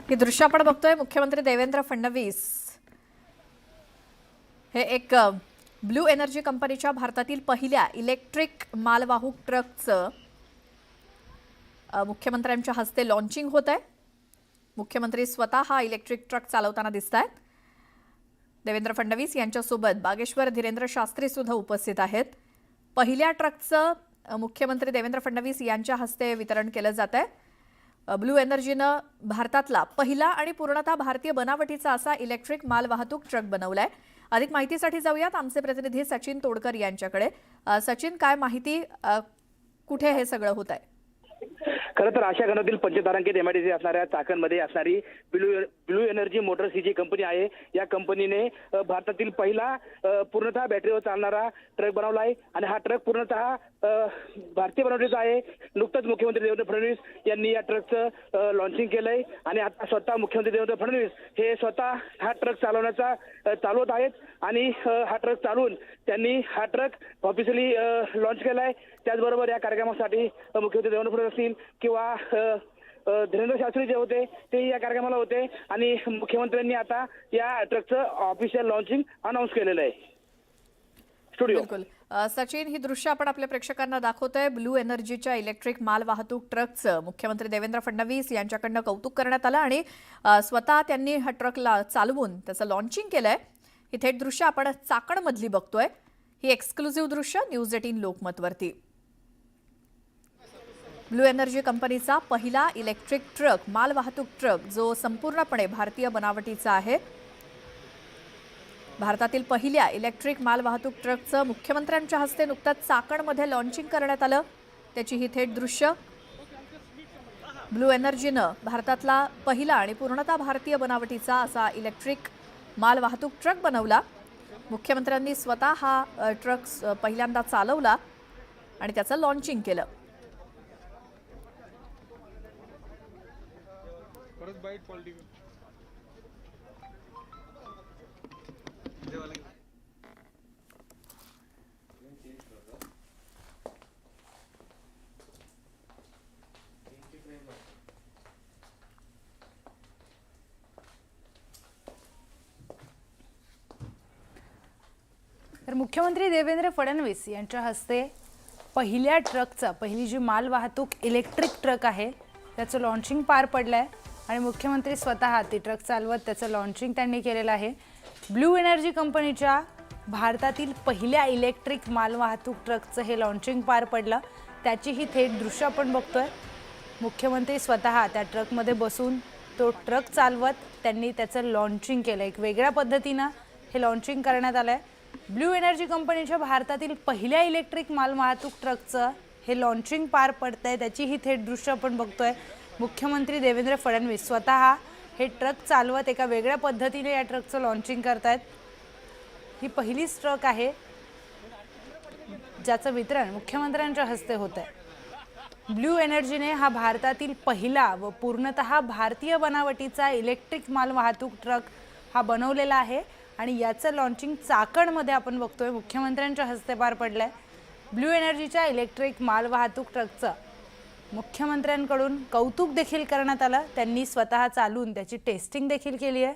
ही दृश्य आपण बघतोय. मुख्यमंत्री देवेंद्र फडणवीस हे एक ब्लू एनर्जी कंपनीच्या भारतातील पहिल्या इलेक्ट्रिक मालवाहू ट्रकचं मुख्यमंत्र्यांच्या हस्ते लॉन्चिंग होत आहे. मुख्यमंत्री स्वतः हा इलेक्ट्रिक ट्रक चालवताना दिसत आहेत. देवेंद्र फडणवीस यांच्यासोबत बागेश्वर धीरेंद्र शास्त्री सुद्धा उपस्थित आहेत. पहिल्या ट्रकचं मुख्यमंत्री देवेंद्र फडणवीस यांच्या हस्ते वितरण केलं जात आहे. ब्लू एनर्जीनं भारतातला पहिला आणि पूर्णतः भारतीय बनावटीचा असा इलेक्ट्रिक मालवाहतूक ट्रक बनवलाय. अधिक माहितीसाठी जाऊयात आमचे प्रतिनिधी सचिन तोडकर यांच्याकडे. सचिन, काय माहिती, कुठे हे सगळं होत आहे? खरं तर आशिया खंडातील पंचतारांकित एमआयडीसी असणाऱ्या चाकणमध्ये असणारी ब्लू एनर्जी मोटर्स ही जी कंपनी आहे, या कंपनीने भारतातील पहिला पूर्णतः बॅटरीवर चालणारा ट्रक बनवला आहे. आणि हा ट्रक पूर्णतः भारतीय बनवटीचा आहे. नुकतंच मुख्यमंत्री देवेंद्र फडणवीस यांनी या ट्रकचं लॉन्चिंग केलंय. आणि आता स्वतः मुख्यमंत्री देवेंद्र फडणवीस हे स्वतः हा ट्रक चालवत आहेत. आणि हा ट्रक चालवून त्यांनी हा ट्रक ऑफिशियली लॉन्च केलाय. त्याचबरोबर या कार्यक्रमासाठी मुख्यमंत्री देवेंद्र फडणवीस असतील किंवा धीरेंद्र शास्त्री जे होते ते या कार्यक्रमाला होते. आणि मुख्यमंत्र्यांनी आता या ट्रकचं ऑफिशियल लॉन्चिंग अनाऊन्स केलेलं आहे. स्टुडिओ. बिलकुल सचिन, ही दृश्य आपण आपल्या प्रेक्षकांना दाखवतोय. ब्लू एनर्जीच्या इलेक्ट्रिक माल वाहतूक ट्रकचं मुख्यमंत्री देवेंद्र फडणवीस यांच्याकडनं कौतुक करण्यात आलं आणि स्वतः त्यांनी हा ट्रकला चालवून त्याचं लॉन्चिंग केलंय. ही थेट दृश्य आपण चाकणमधली बघतोय. ही एक्सक्लुझिव्ह दृश्य न्यूज 18 लोकमतवरती. ब्लू एनर्जी कंपनीचा पहिला इलेक्ट्रिक ट्रक, मालवाहतूक ट्रक, जो संपूर्णपणे भारतीय बनावटीचा आहे. भारतातील पहिल्या इलेक्ट्रिक मालवाहतूक ट्रकचं मुख्यमंत्र्यांच्या हस्ते नुकताच चाकणमध्ये लॉन्चिंग करण्यात आलं. त्याची ही थेट दृश्य. ब्लू एनर्जीनं भारतातला पहिला आणि पूर्णतः भारतीय बनावटीचा असा इलेक्ट्रिक मालवाहतूक ट्रक बनवला. मुख्यमंत्र्यांनी स्वतः हा ट्रक पहिल्यांदा चालवला आणि त्याचं लॉन्चिंग केलं. तर मुख्यमंत्री देवेंद्र फडणवीस यांच्या हस्ते पहिल्या ट्रकचा, पहिली जी माल वाहतूक इलेक्ट्रिक ट्रक आहे त्याचं लॉन्चिंग पार पडलं आहे. आणि मुख्यमंत्री स्वतः ती ट्रक चालवत त्याचं लॉन्चिंग त्यांनी केलेलं आहे. ब्लू एनर्जी कंपनीच्या भारतातील पहिल्या इलेक्ट्रिक मालवाहतूक ट्रकचं हे लॉन्चिंग पार पडलं. त्याची ही थेट दृश्य आपण बघतोय. मुख्यमंत्री स्वतः त्या ट्रकमध्ये बसून तो ट्रक चालवत त्यांनी त्याचं लॉन्चिंग केलं. एक वेगळ्या पद्धतीनं हे लॉन्चिंग करण्यात आलं आहे. ब्लू एनर्जी कंपनीच्या भारतातील पहिल्या इलेक्ट्रिक मालवाहतूक ट्रकचं हे लॉन्चिंग पार पडतंय. त्याची ही थेट दृश्य आपण बघतोय. मुख्यमंत्री देवेंद्र फडणवीस स्वतः हे ट्रक चालवत एका वेगळ्या पद्धतीने या ट्रकचं लॉन्चिंग करतायत. ही पहिलीच ट्रक आहे ज्याचं वितरण मुख्यमंत्र्यांच्या हस्ते होत आहे. ब्लू एनर्जीने हा भारतातील पहिला व पूर्णतः भारतीय बनावटीचा इलेक्ट्रिक मालवाहतूक ट्रक हा बनवलेला आहे. आणि याचं लॉन्चिंग चाकणमध्ये आपण बघतोय, मुख्यमंत्र्यांच्या हस्ते पार पडलं आहे. ब्लू एनर्जीच्या इलेक्ट्रिक मालवाहतूक ट्रकचं मुख्यमंत्र्यांकडून कौतुक देखील करण्यात आलं. त्यांनी स्वतः चालून त्याची टेस्टिंग देखील केली आहे.